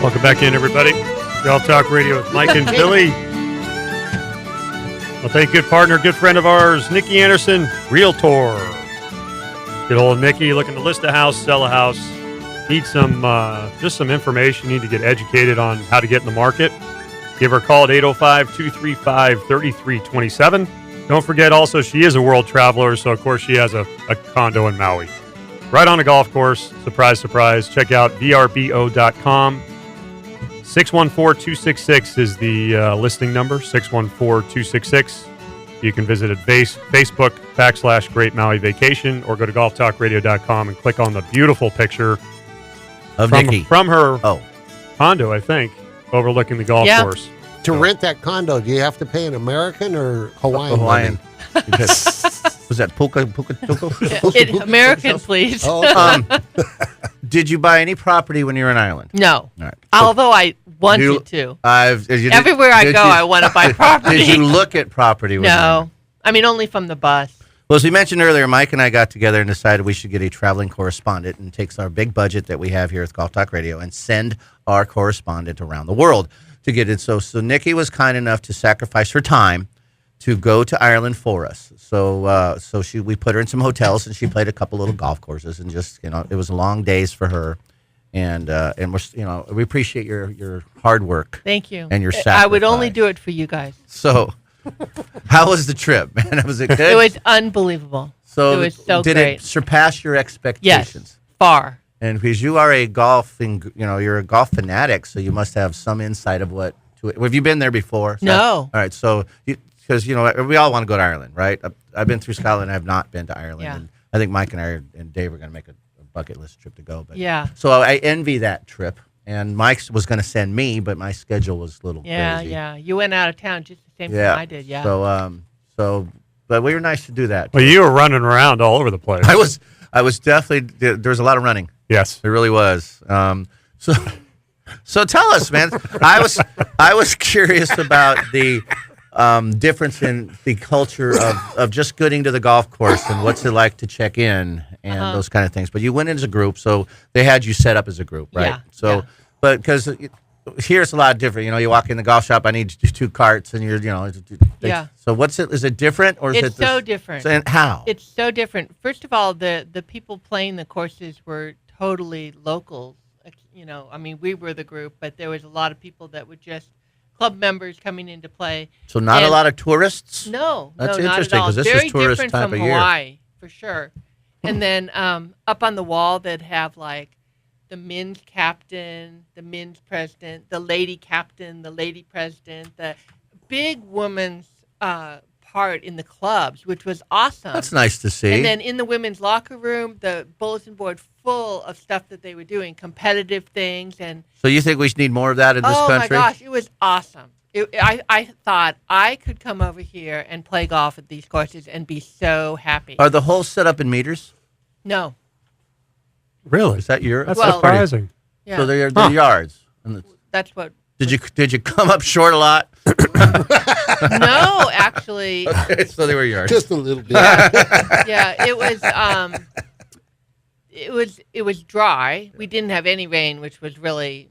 Welcome back in, everybody. Golf Talk Radio with Mike and Billy. Well, thank good partner, good friend of ours, Nicki Anderson, Realtor. Get a hold of Nicki, looking to list a house, sell a house. Need some, just some information. Need to get educated on how to get in the market. Give her a call at 805-235-3327. Don't forget also, she is a world traveler, so of course she has a condo in Maui. Right on a golf course. Surprise, surprise. Check out vrbo.com. 614-266 is the listing number, 614-266. You can visit at Facebook /Great Maui Vacation or go to golftalkradio.com and click on the beautiful picture of Nicki from her condo, I think, overlooking the golf course. To rent that condo, do you have to pay an American or Hawaiian? Was that Puka? American, please. Oh, okay. Did you buy any property when you were in Ireland? No. All right. Although I wanted to. Everywhere I go, I want to buy property. Did you look at property? No. I mean, only from the bus. Well, as we mentioned earlier, Mike and I got together and decided we should get a traveling correspondent and takes our big budget that we have here at Golf Talk Radio and send our correspondent around the world to get it. So Nicki was kind enough to sacrifice her time to go to Ireland for us. So we put her in some hotels and she played a couple little golf courses and just, it was long days for her. And we're, we appreciate your hard work. Thank you. And your sacrifice. I would only do it for you guys. So how was the trip, man? Was it good? It was unbelievable. So it was so did great. It surpass your expectations? Yes, far. And because you are you're a golf fanatic, so you must have some insight of what to it. Have you been there before? No. All right. So because we all want to go to Ireland, right? I've been through Scotland. I have not been to Ireland. Yeah. And I think Mike and I and Dave are going to make a bucket list trip to go. But yeah. So I envy that trip. And Mike was going to send me, but my schedule was a little crazy. Yeah. You went out of town just the same time I did. Yeah. But we were nice to do that. Well, you were running around all over the place. I was definitely, there was a lot of running. Yes. There really was. So tell us, man. I was curious about the difference in the culture of just getting to the golf course and what's it like to check in and those kind of things. But you went in as a group, so they had you set up as a group, right? Yeah. So, but because here it's a lot different. You walk in the golf shop, I need 2 carts, and Yeah. So is it different, or is it's it so different? And how? It's so different. First of all, the people playing the courses were totally locals. I mean, we were the group, but there was a lot of people that were just club members coming in to play. So not a lot of tourists? No, that's not interesting at all. because this Very is tourist different time from of year. Hawaii, for sure. And then up on the wall, they'd have like the men's captain, the men's president, the lady captain, the lady president, the big woman's part in the clubs, which was awesome. That's nice to see. And then in the women's locker room, the bulletin board full of stuff that they were doing, competitive things. And so you think we need more of that in this country? Oh, my gosh, it was awesome. I thought I could come over here and play golf at these courses and be so happy. Are the holes set up in meters? No. Really? Is that your? That's surprising. Yeah. So they're yards. And that's what. Did you come up short a lot? No, actually. Okay, so they were yards. Just a little bit. Yeah, it was dry. We didn't have any rain, which was really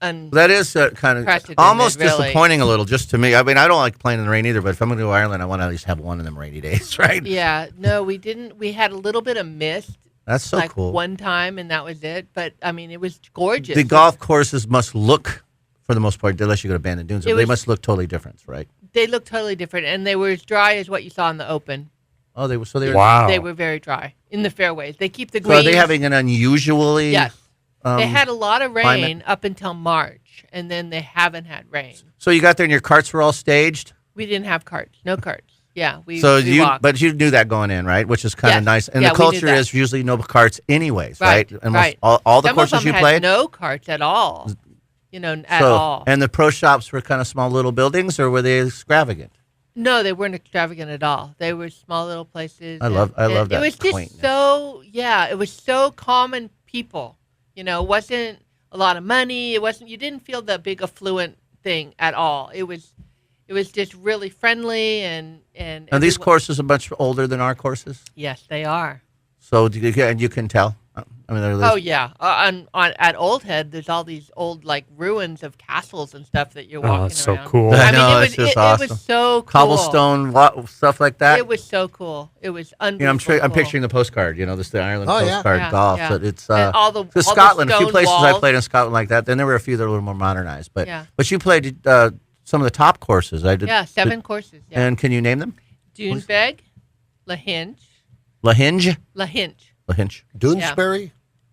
that is kind of almost disappointing a little, just to me. I mean, I don't like playing in the rain either, but if I'm going to go to Ireland, I want to at least have one of them rainy days, right? Yeah, no, we didn't. We had a little bit of mist. That's so cool. One time, and that was it. But, I mean, it was gorgeous. The golf courses must look, for the most part, unless you go to Bandon Dunes, they must look totally different, right? They look totally different, and they were as dry as what you saw in the Open. Oh, they were. So they were. Wow. They were very dry in the fairways. They keep the greens. So are they having an unusually? Yes. They had a lot of rain climate? up until March, and then they haven't had rain. So you got there and your carts were all staged? We didn't have carts. No carts. Yeah, we walked. But you knew that going in, right? Which is kind of nice. And the culture is usually no carts anyways, right? Right. All the Some courses of them you played? had no carts at all. At all. And the pro shops were kind of small little buildings, or were they extravagant? No, they weren't extravagant at all. They were small little places. I love that. It was just it was so common people. It wasn't a lot of money. You didn't feel the big affluent thing at all. It was just really friendly and these courses are much older than our courses? Yes, they are. So you can tell? I mean, there's Oh yeah, on at Old Head, there's all these old like ruins of castles and stuff that you're walking Oh, that's so around. cool. I I mean, know, it it's was just it awesome. was so cool. cobblestone stuff like that. It was so cool. It was You know, unbelievable. I'm cool. picturing the postcard. You know, this the Ireland Oh, yeah. postcard Yeah, golf. yeah. So it's And all the Scotland. A few stone places I walls. played in Scotland like that. Then there were a few that were a little more modernized. But Yeah. but you played some of the top courses. I did. Yeah, 7 courses. Yeah. And can you name them? Dunebeg, Lahinch, Lahinge. Lahinch, Doonesbury?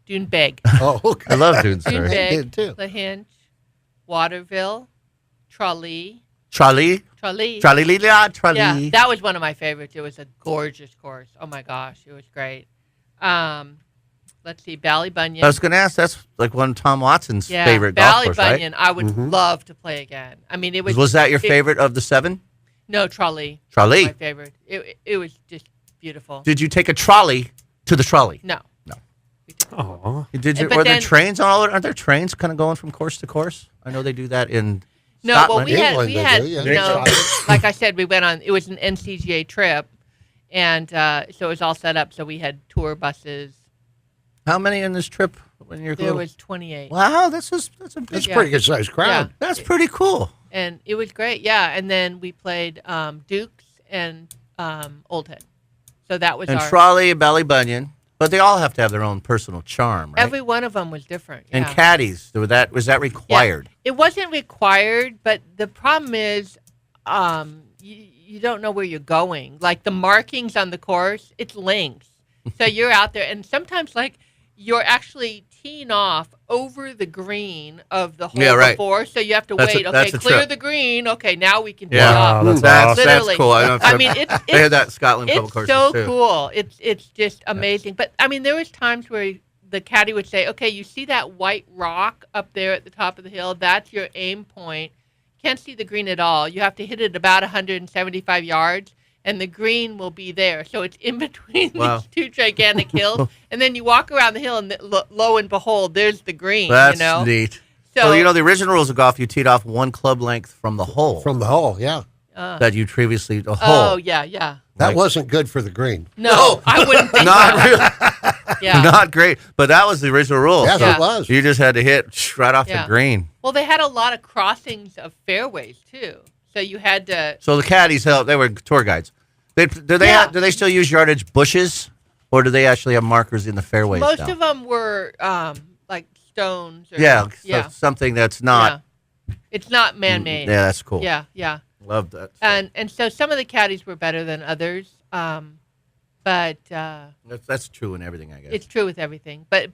Dunebeg, Oh, okay. I love Doonesbury. Dunebeg, did too. Lahinch, Waterville, Tralee. Tralee. Tralee. Tralee. Yeah, that was one of my favorites. It was a gorgeous course. Oh my gosh, it was great. Let's see, Ballybunion. I was going to ask. That's like one of Tom Watson's favorite golf course, right? Ballybunion, I would love to play again. I mean, it was. Was that your favorite of the 7? No, Tralee. Tralee. My favorite. It was just beautiful. Did you take a trolley to the trolley? No. No. We didn't. Oh, Did you? But Were there then- trains all? Aren't there trains kind of going from course to course? I know they do that in No, well, Scotland. we had, England, they do, yeah. you know, like I said, we went on, it was an NCGA trip, and so it was all set up, so we had tour buses. How many in this trip when you're There little? was 28. Wow, that's a That's big, a Yeah. pretty good sized crowd. that's pretty cool. And it was great, yeah. And then we played Dukes and Old Head. So that was And our, trolley, Ballybunion, but they all have to have their own personal charm, right? every one of them was different. and yeah. caddies, was that required? It wasn't required, but the problem is you don't know where you're going. Like the markings on the course, it's links. So you're out there, and sometimes like you're actually teeing off over the green of the hole Yeah, right. before, so you have to That's wait. a- that's Okay, a clear trip. the green. Okay, now we can tee Yeah. off. Wow, that's awesome. Literally. cool. I, know I mean, it's they had that in Scotland couple it's courses so too. cool. It's just amazing. But I mean, there was times where the caddy would say, "Okay, you see that white rock up there at the top of the hill? That's your aim point. Can't see the green at all. You have to hit it about 175 yards, and the green will be there. So it's in between Wow. these two gigantic hills, and then you walk around the hill, and lo and behold, there's the green. That's you know. neat. So Well, you know the original rules of golf, you teed off one club length from the hole From the hole, yeah. that you previously the oh hole. yeah, yeah. That Like- wasn't good for the green. No, I wouldn't think Not so. really, Yeah. not great, but that was the original rule. Yes, Yeah. it was. You just had to hit right off Yeah. the green. Well, they had a lot of crossings of fairways too, so you had to. So the caddies helped. They were tour guides. Do Yeah. they still use yardage bushes, or do they actually have markers in the fairways? Most now? of them were like stones. Or, Yeah, yeah, so something that's not. yeah. It's not man-made. Yeah, that's cool. yeah, yeah. Love that. And so some of the caddies were better than others, but That's true in everything, I guess. it's true with everything. But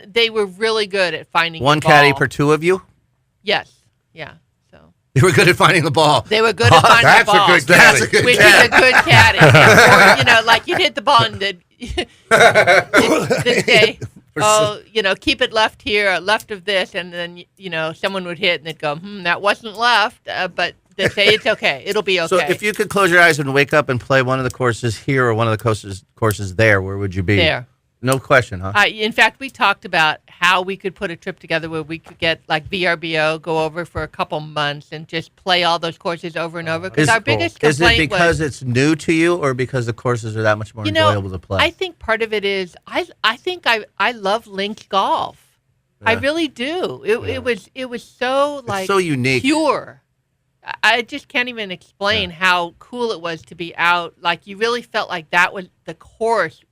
they were really good at finding One the caddy ball. per two of you. Yes, yeah. So You were good at finding the ball. they were good at finding That's the ball. a good That's a caddy. good Which caddy. is a good caddy. Or, you know, like you'd hit the ball and they'd say, oh, you know, keep it left here, left of this. And then, you know, someone would hit and they'd go, that wasn't left. But they'd say, it's okay. It'll be okay. So if you could close your eyes and wake up and play one of the courses here or one of the courses there, where would you be? There. No question, huh? In fact, we talked about how we could put a trip together where we could get like VRBO, go over for a couple months and just play all those courses over and over. Because our biggest Is it complaint because was, it's new to you, or because the courses are that much more you know, enjoyable to play? I think part of it is I think I love linked golf. I Yeah. really do. It was so like so unique. pure. I just can't even explain how cool it was to be out. Like you really felt like that was the course,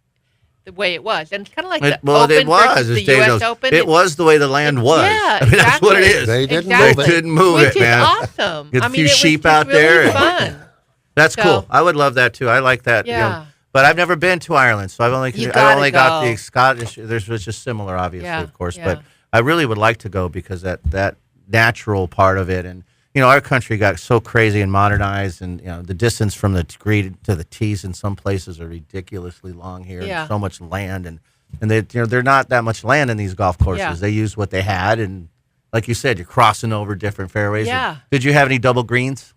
the way it was, and it's kind of like the Open it was. versus as the Dave U.S. knows. Open. It was the way the land was. Yeah, I mean, that's what it exactly. is. They didn't Exactly. move it. They didn't move Which it, is man. awesome. Get a I mean, few it was sheep just out really there. Fun. That's So- cool. I would love that too. I like that. you know. Yeah. But I've never been to Ireland, so I've only You I gotta only got go. the Scottish. There's which is similar, obviously, Yeah, of course. yeah. But I really would like to go because that natural part of it, and you know, our country got so crazy and modernized, and you know, the distance from the green to the tees in some places are ridiculously long here. Yeah. And so much land, and they they're not that much land in these golf courses. Yeah. They use what they had, and like you said, you're crossing over different fairways. Yeah. Did you have any double greens?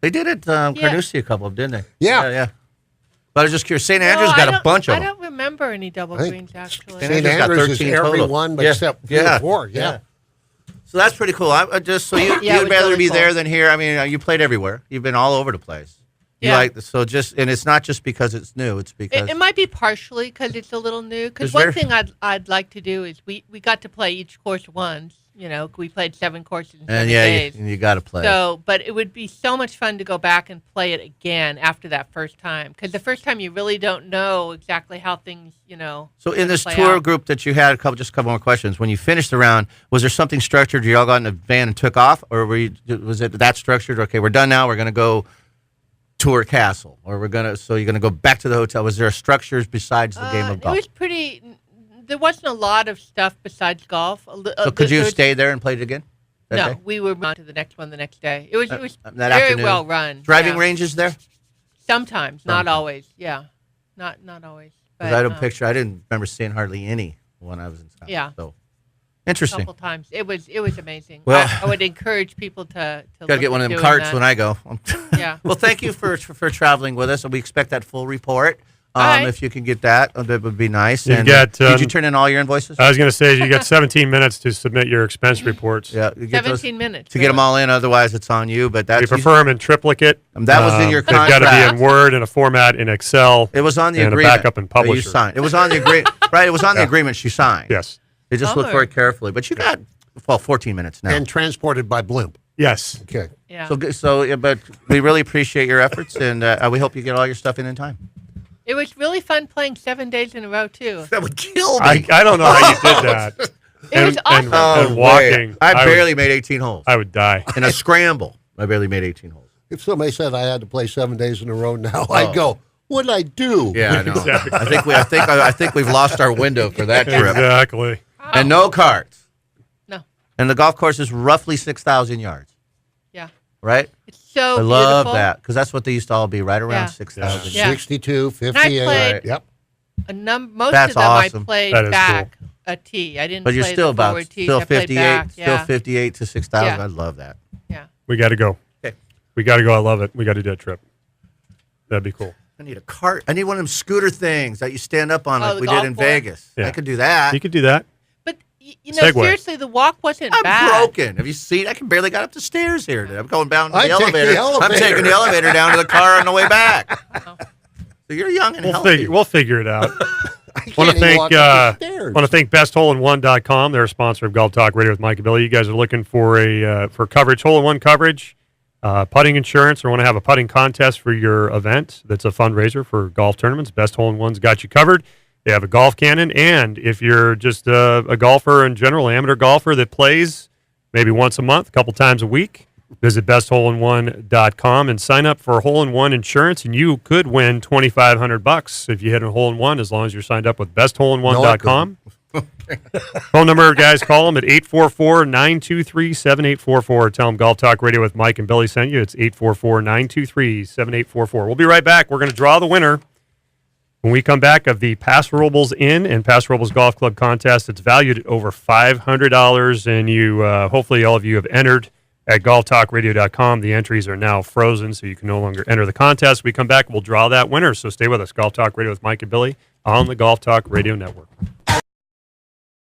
They did it, Carnoustie, a couple of them, didn't they? Yeah. yeah. But I was just curious. St. No, Andrews I got a don't- bunch of I them. don't remember any double I think greens actually. St. St. Andrews got Andrews is 13 every total. one but Yeah. except 3 Yeah. or 4. Yeah. So that's pretty cool. I just so Yeah, it you'd was rather really be cool. there than here. I mean, you played everywhere. You've been all over the place. You like so just, and it's not just because it's new. It's because It might be partially because it's a little new. Because Is one there- thing I'd like to do is we got to play each course once. We played 7 courses in 7 and days. you got to play. So, but it would be so much fun to go back and play it again after that first time. Because the first time you really don't know exactly how things, So in this play tour out. group that you had, just a couple more questions. When you finished the round, was there something structured? You all got in a van and took off, or was it that structured? Okay, we're done now. We're going to go tour castle, or you're going to go back to the hotel. Was there structures besides the game of golf? It was pretty. There wasn't a lot of stuff besides golf. So could you stay there and play it again? that No, day? we were on to the next one the next day. It was That very afternoon? well run. Driving yeah. ranges there? Sometimes, not Sometimes. always. Yeah, not always. 'Cause But, I don't picture. I didn't remember seeing hardly any when I was in Scotland. Yeah. So a interesting. couple times. It was amazing. Well- I would encourage people to Got to get one of them carts when I go. Yeah. Well, thank you for traveling with us, and we expect that full report. All right. If you can get that, that would be nice. You've And got, did you turn in all your invoices? I was going to say you got 17 minutes to submit your expense reports. Yeah, you get those- 17 minutes. to get them all in. Otherwise, it's on you. But We that's prefer them in triplicate. That was in your They've got to be contract. in Word and a format in Excel. It was on the and agreement. a backup in that you Publisher. signed. It was on the agreement. Right. It was on the Yeah. agreement she signed. Yes. You just look Bummer. for it carefully. But you got 14 minutes now. And transported by blimp. Yes. Okay. Yeah. But we really appreciate your efforts, and we hope you get all your stuff in time. It was really fun playing 7 days in a row too. That would kill me. I don't know how you did that. It was awesome. And walking. I would- barely made 18 holes. I would die. In a scramble, I barely made 18 holes. If somebody said I had to play 7 days in a row now, I'd go, what'd I do? Yeah, I know. Exactly. I think we've lost our window for that trip. Exactly. And no carts. No. And the golf course is roughly 6,000 yards, Yeah. right? It's so I love beautiful. that because that's what they used to all be, right around Yeah. 6,000. Yeah. 62, 58. played- Yep. Most That's of them awesome. I played That is back a tee. I didn't But you're play still the about forward tees. still I played 58, back. still Yeah. 58 to 6,000. Yeah. I love that. Yeah. We got to go. Okay. We got to go. I love it. We got to do that trip. That'd be cool. I need a cart. I need one of them scooter things that you stand up on Oh, like the we did golf in board? Vegas. Yeah. I could do that. You could do that. But Segway. seriously, the walk wasn't I'm bad. broken. Have you seen? I can barely got up the stairs here. I'm going down to I the take the elevator. I'm elevator. taking the elevator down to the car on the way back. So you're young and healthy. We'll figure it out. I Want can't to even walk thank up the stairs. bestholein1.com. They're a sponsor of Golf Talk Radio with Mike and Billy. You guys are looking for for coverage, hole-in-one coverage, putting insurance, or want to have a putting contest for your event. That's a fundraiser for golf tournaments. Best Hole-in-one's got you covered. They have a golf cannon, and if you're just a golfer in general, amateur golfer that plays maybe once a month, a couple times a week, visit bestholein1.com and sign up for hole-in-one insurance, and you could win $2,500 if you hit a hole-in-one, as long as you're signed up with bestholein1.com. Phone number, guys, call them at 844-923-7844. Tell them Golf Talk Radio with Mike and Billy sent you. It's 844-923-7844. We'll be right back. We're going to draw the winner when we come back of the Paso Robles Inn and Paso Robles Golf Club contest. It's valued at over $500, and you hopefully all of you have entered at golftalkradio.com. The entries are now frozen, so you can no longer enter the contest. We come back, we'll draw that winner. So stay with us. Golf Talk Radio with Mike and Billy on the Golf Talk Radio Network.